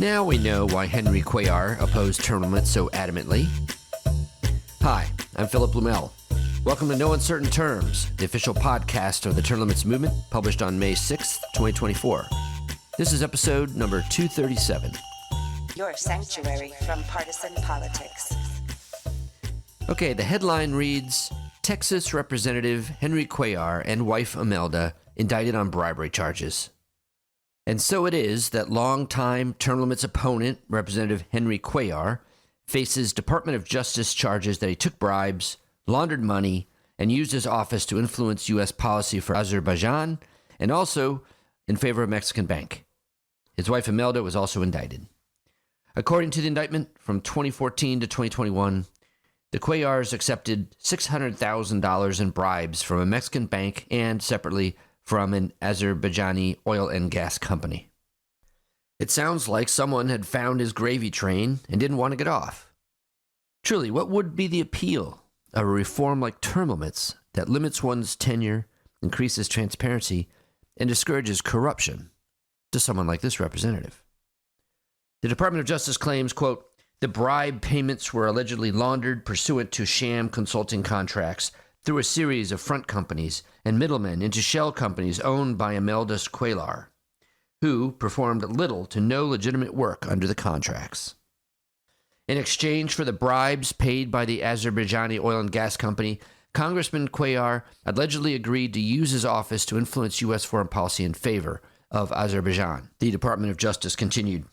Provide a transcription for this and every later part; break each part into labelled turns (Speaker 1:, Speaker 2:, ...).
Speaker 1: Now we know why Henry Cueller opposed term limits so adamantly. Hi, I'm Philip Blumel. Welcome to No Uncertain Terms, the official podcast of the term limits movement, published on May 6th, 2024. This is episode number 237.
Speaker 2: Your sanctuary from partisan politics.
Speaker 1: Okay, the headline reads, Texas Representative Henry Cuellar and wife Imelda indicted on bribery charges. And so it is that longtime term limits opponent, Representative Henry Cuellar, faces Department of Justice charges that he took bribes, laundered money, and used his office to influence U.S. policy for Azerbaijan and also in favor of a Mexican bank. His wife Imelda was also indicted. According to the indictment, from 2014 to 2021, the Cuellars accepted $600,000 in bribes from a Mexican bank and, separately, from an Azerbaijani oil and gas company. It sounds like someone had found his gravy train and didn't want to get off. Truly, what would be the appeal of a reform like term limits that limits one's tenure, increases transparency, and discourages corruption to someone like this representative? The Department of Justice claims, quote, the bribe payments were allegedly laundered pursuant to sham consulting contracts through a series of front companies and middlemen into shell companies owned by Imelda Cuellar, who performed little to no legitimate work under the contracts. In exchange for the bribes paid by the Azerbaijani oil and gas company, Congressman Cuellar allegedly agreed to use his office to influence U.S. foreign policy in favor of Azerbaijan. The Department of Justice continued.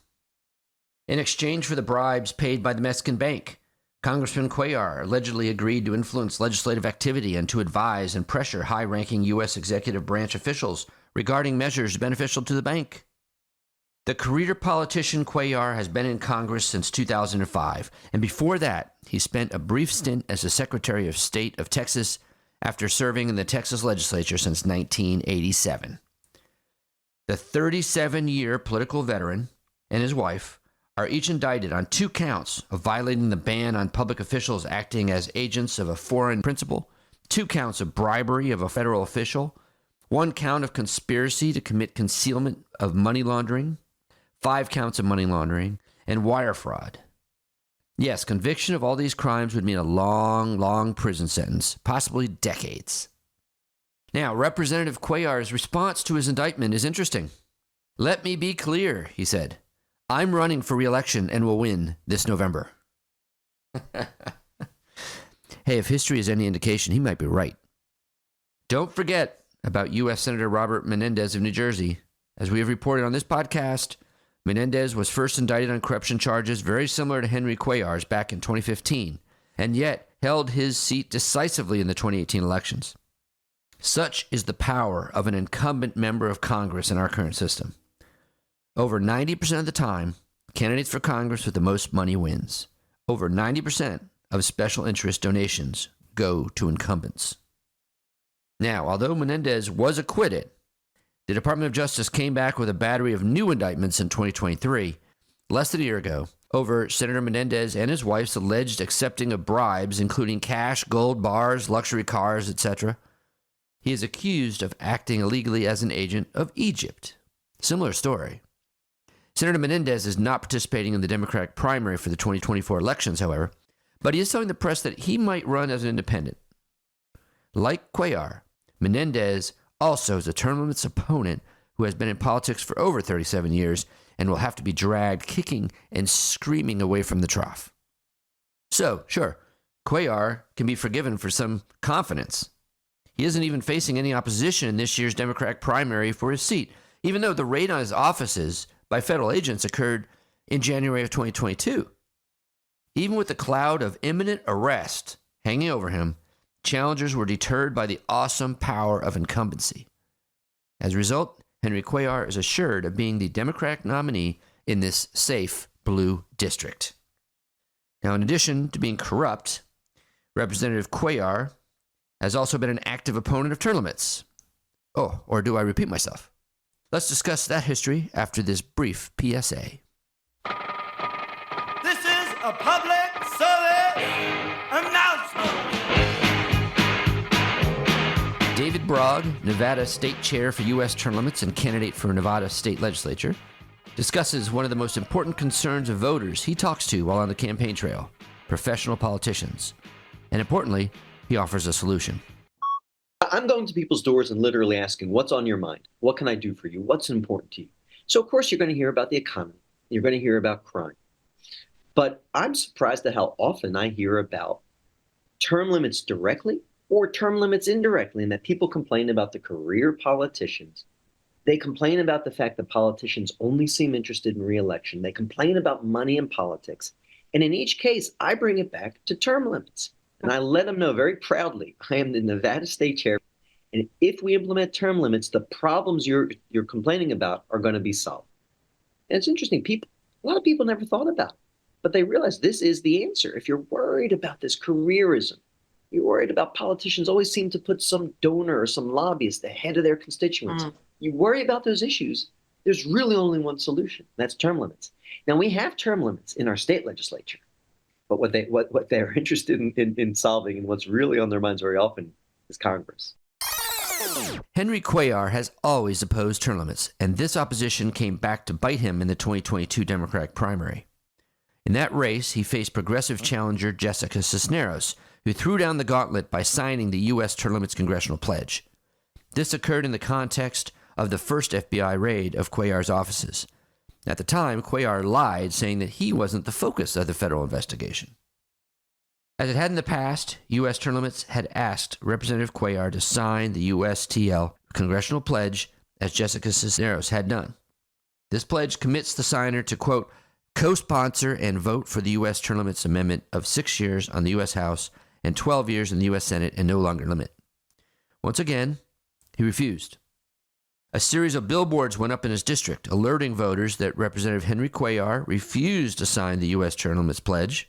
Speaker 1: In exchange for the bribes paid by the Mexican bank, Congressman Cuellar allegedly agreed to influence legislative activity and to advise and pressure high-ranking U.S. executive branch officials regarding measures beneficial to the bank. The career politician Cuellar has been in Congress since 2005, and before that, he spent a brief stint as the Secretary of State of Texas after serving in the Texas legislature since 1987. The 37-year political veteran and his wife are each indicted on 2 counts of violating the ban on public officials acting as agents of a foreign principal, 2 counts of bribery of a federal official, 1 count of conspiracy to commit concealment of money laundering, 5 counts of money laundering, and wire fraud. Yes, conviction of all these crimes would mean a long, long prison sentence, possibly decades. Now, Representative Cuellar's response to his indictment is interesting. Let me be clear, he said. I'm running for re-election and will win this November. Hey, if history is any indication, he might be right. Don't forget about U.S. Senator Bob Menendez of New Jersey. As we have reported on this podcast, Menendez was first indicted on corruption charges very similar to Henry Cuellar's back in 2015, and yet held his seat decisively in the 2018 elections. Such is the power of an incumbent member of Congress in our current system. Over 90% of the time, candidates for Congress with the most money wins. Over 90% of special interest donations go to incumbents. Now, although Menendez was acquitted, the Department of Justice came back with a battery of new indictments in 2023, less than a year ago, over Senator Menendez and his wife's alleged accepting of bribes, including cash, gold bars, luxury cars, etc. He is accused of acting illegally as an agent of Egypt. Similar story. Senator Menendez is not participating in the Democratic primary for the 2024 elections, however, but he is telling the press that he might run as an independent. Like Cuellar, Menendez also is a term limits opponent who has been in politics for over 37 years and will have to be dragged kicking and screaming away from the trough. So, sure, Cuellar can be forgiven for some confidence. He isn't even facing any opposition in this year's Democratic primary for his seat, even though the raid on his offices by federal agents occurred in January of 2022. Even with the cloud of imminent arrest hanging over him, challengers were deterred by the awesome power of incumbency. As a result, Henry Cuellar is assured of being the Democratic nominee in this safe blue district. Now, in addition to being corrupt, Representative Cuellar has also been an active opponent of term limits. Oh, or do I repeat myself? Let's discuss that history after this brief PSA.
Speaker 3: This is a public service announcement.
Speaker 1: David Brog, Nevada State Chair for U.S. Term Limits and candidate for Nevada State Legislature, discusses one of the most important concerns of voters he talks to while on the campaign trail: professional politicians. And importantly, he offers a solution.
Speaker 4: I'm going to people's doors and literally asking, what's on your mind? What can I do for you? What's important to you? So, of course, you're going to hear about the economy. You're going to hear about crime. But I'm surprised at how often I hear about term limits directly or term limits indirectly, and that people complain about the career politicians. They complain about the fact that politicians only seem interested in re-election. They complain about money in politics. And in each case, I bring it back to term limits. And I let them know very proudly, I am the Nevada State Chair. And if we implement term limits, the problems you're complaining about are going to be solved. And it's interesting. A lot of people never thought about it, but they realize this is the answer. If you're worried about this careerism, you're worried about politicians always seem to put some donor or some lobbyist ahead of their constituents. You worry about those issues, there's really only one solution. That's term limits. Now, we have term limits in our state legislature, but what they're interested in solving and what's really on their minds very often is Congress.
Speaker 1: Henry Cuellar has always opposed term limits, and this opposition came back to bite him in the 2022 Democratic primary. In that race, he faced progressive challenger Jessica Cisneros, who threw down the gauntlet by signing the U.S. term limits congressional pledge. This occurred in the context of the first FBI raid of Cuellar's offices. At the time, Cuellar lied, saying that he wasn't the focus of the federal investigation. As it had in the past, U.S. term limits had asked Representative Cuellar to sign the USTL congressional pledge, as Jessica Cisneros had done. This pledge commits the signer to, quote, co-sponsor and vote for the U.S. term limits amendment of 6 years on the U.S. House and 12 years in the U.S. Senate and no longer limit. Once again, he refused. A series of billboards went up in his district, alerting voters that Representative Henry Cuellar refused to sign the U.S. term limits pledge.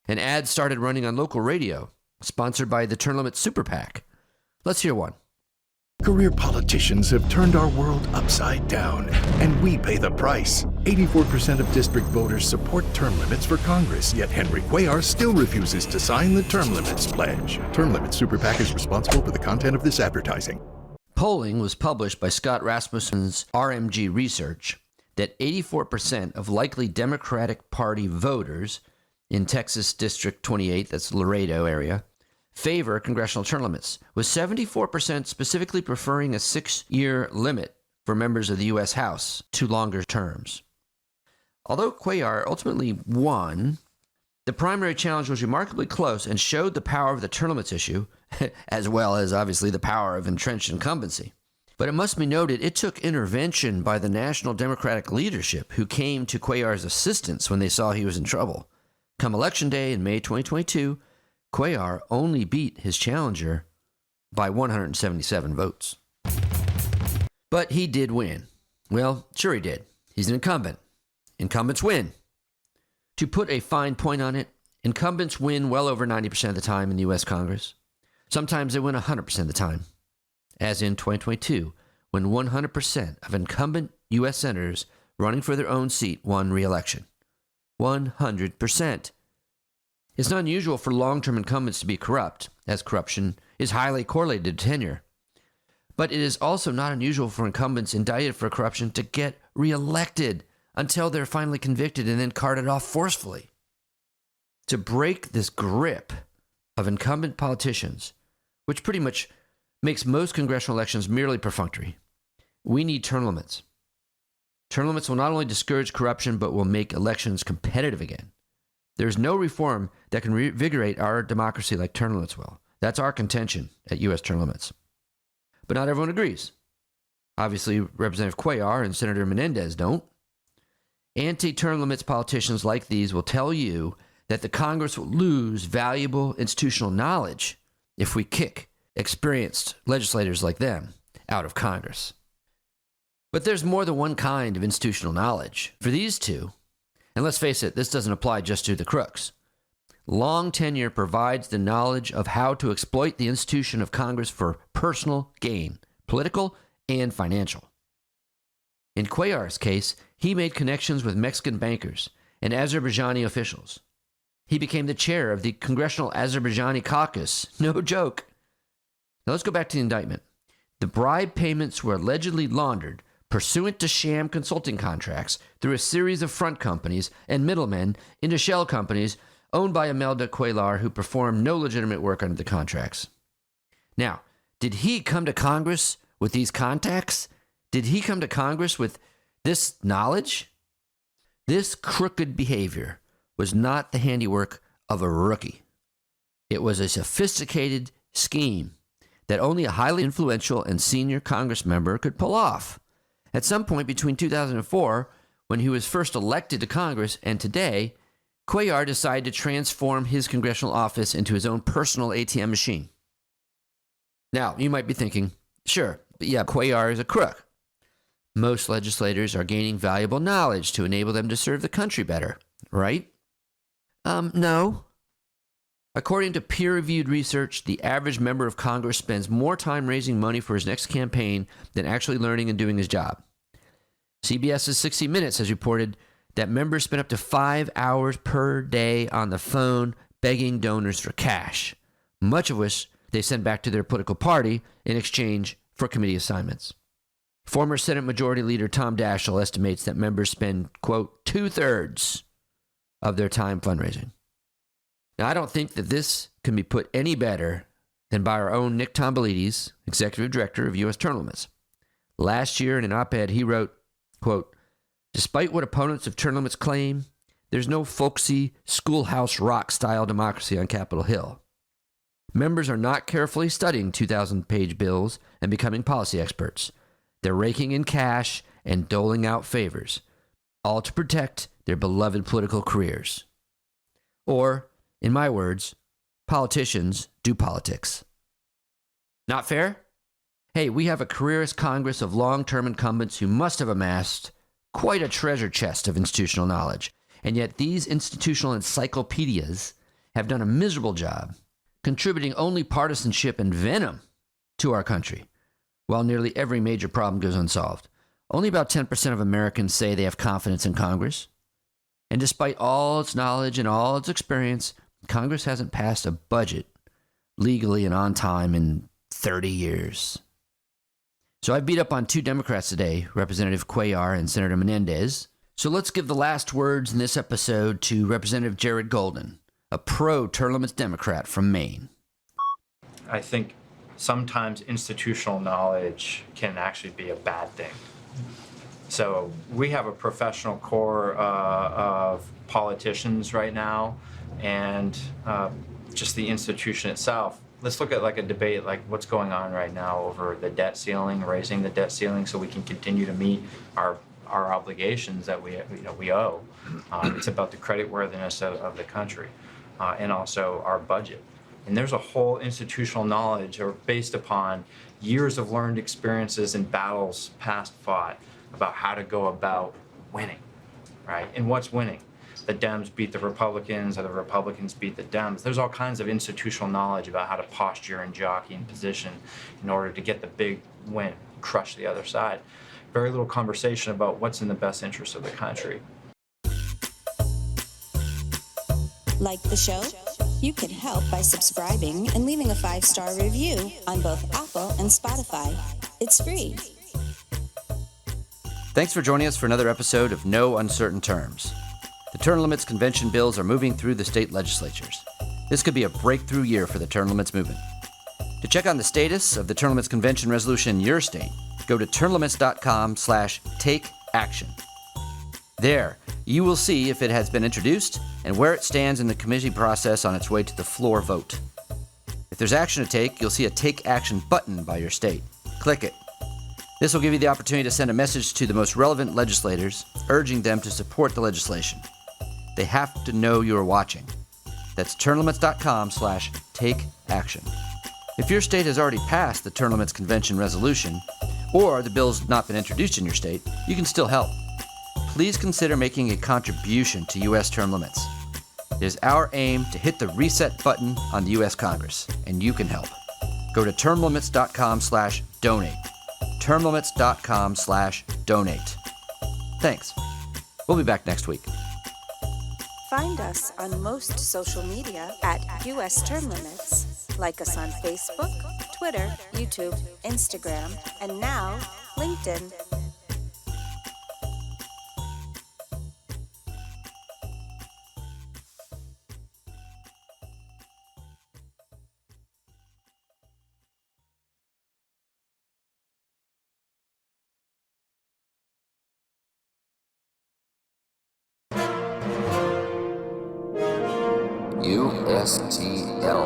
Speaker 1: And ads started running on local radio, sponsored by the Term Limits Super PAC. Let's hear one.
Speaker 5: Career politicians have turned our world upside down, and we pay the price. 84% of district voters support term limits for Congress, yet Henry Cuellar still refuses to sign the Term Limits pledge. Term Limits Super PAC is responsible for the content of this advertising.
Speaker 1: Polling was published by Scott Rasmussen's RMG Research that 84% of likely Democratic Party voters in Texas District 28, that's Laredo area, favor congressional term limits, with 74% specifically preferring a 6-year limit for members of the U.S. House to longer terms. Although Cuellar ultimately won, the primary challenge was remarkably close and showed the power of the term limits issue, as well as obviously the power of entrenched incumbency. But it must be noted, it took intervention by the national Democratic leadership, who came to Cuellar's assistance when they saw he was in trouble. Come Election Day in May 2022, Cuellar only beat his challenger by 177 votes. But he did win. Well, sure he did. He's an incumbent. Incumbents win. To put a fine point on it, incumbents win well over 90% of the time in the U.S. Congress. Sometimes they win 100% of the time, as in 2022, when 100% of incumbent U.S. senators running for their own seat won re-election. 100%. It's not unusual for long-term incumbents to be corrupt, as corruption is highly correlated to tenure. But it is also not unusual for incumbents indicted for corruption to get reelected until they're finally convicted and then carted off forcefully. To break this grip of incumbent politicians, which pretty much makes most congressional elections merely perfunctory, we need term limits. Term limits will not only discourage corruption, but will make elections competitive again. There's no reform that can reinvigorate our democracy like term limits will. That's our contention at U.S. term limits. But not everyone agrees. Obviously, Representative Cuellar and Senator Menendez don't. Anti-term limits politicians like these will tell you that the Congress will lose valuable institutional knowledge if we kick experienced legislators like them out of Congress. But there's more than one kind of institutional knowledge. For these two, and let's face it, this doesn't apply just to the crooks. Long tenure provides the knowledge of how to exploit the institution of Congress for personal gain, political and financial. In Cuellar's case, he made connections with Mexican bankers and Azerbaijani officials. He became the chair of the Congressional Azerbaijani Caucus. No joke. Now let's go back to the indictment. The bribe payments were allegedly laundered pursuant to sham consulting contracts through a series of front companies and middlemen into shell companies owned by Imelda Cuellar who performed no legitimate work under the contracts. Now, did he come to Congress with these contacts? Did he come to Congress with this knowledge? This crooked behavior was not the handiwork of a rookie. It was a sophisticated scheme that only a highly influential and senior Congress member could pull off. At some point between 2004, when he was first elected to Congress, and today, Cuellar decided to transform his congressional office into his own personal ATM machine. Now, you might be thinking, sure, but yeah, Cuellar is a crook. Most legislators are gaining valuable knowledge to enable them to serve the country better, right? No. According to peer-reviewed research, the average member of Congress spends more time raising money for his next campaign than actually learning and doing his job. CBS's 60 Minutes has reported that members spend up to 5 hours per day on the phone begging donors for cash, much of which they send back to their political party in exchange for committee assignments. Former Senate Majority Leader Tom Daschle estimates that members spend, quote, 2/3 of their time fundraising. Now, I don't think that this can be put any better than by our own Nick Tomboulides, Executive Director of U.S. Term Limits. Last year in an op-ed, he wrote, quote, despite what opponents of term limits claim, there's no folksy schoolhouse rock-style democracy on Capitol Hill. Members are not carefully studying 2,000-page bills and becoming policy experts. They're raking in cash and doling out favors, all to protect their beloved political careers. Or, in my words, politicians do politics. Not fair? Hey, we have a careerist Congress of long-term incumbents who must have amassed quite a treasure chest of institutional knowledge, and yet these institutional encyclopedias have done a miserable job contributing only partisanship and venom to our country, while nearly every major problem goes unsolved. Only about 10% of Americans say they have confidence in Congress. And despite all its knowledge and all its experience, Congress hasn't passed a budget legally and on time in 30 years. So I beat up on two Democrats today, Representative Cuellar and Senator Menendez. So let's give the last words in this episode to Representative Jared Golden, a pro-term limits Democrat from Maine.
Speaker 6: I think sometimes institutional knowledge can actually be a bad thing. So we have a professional corps of politicians right now, and just the institution itself. Let's look at like a debate like what's going on right now over the debt ceiling, raising the debt ceiling so we can continue to meet our obligations that we owe. It's about the creditworthiness of the country and also our budget. And there's a whole institutional knowledge based upon years of learned experiences and battles past fought about how to go about winning, right? And what's winning? The Dems beat the Republicans, or the Republicans beat the Dems. There's all kinds of institutional knowledge about how to posture and jockey and position in order to get the big win, crush the other side. Very little conversation about what's in the best interest of the country.
Speaker 2: Like the show? You can help by subscribing and leaving a 5-star review on both Apple and Spotify. It's free.
Speaker 1: Thanks for joining us for another episode of No Uncertain Terms. The term limits convention bills are moving through the state legislatures. This could be a breakthrough year for the term limits movement. To check on the status of the term limits convention resolution in your state, go to termlimits.com/takeaction. There, you will see if it has been introduced and where it stands in the committee process on its way to the floor vote. If there's action to take, you'll see a Take Action button by your state. Click it. This will give you the opportunity to send a message to the most relevant legislators, urging them to support the legislation. They have to know you're watching. That's termlimits.com/takeaction. If your state has already passed the term limits convention resolution, or the bill's not been introduced in your state, you can still help. Please consider making a contribution to U.S. term limits. It is our aim to hit the reset button on the U.S. Congress, and you can help. Go to termlimits.com/donate. termlimits.com/donate. Thanks. We'll be back next week.
Speaker 2: Find us on most social media at US Term Limits. Like us on Facebook, Twitter, YouTube, Instagram, and now LinkedIn.
Speaker 1: USTL.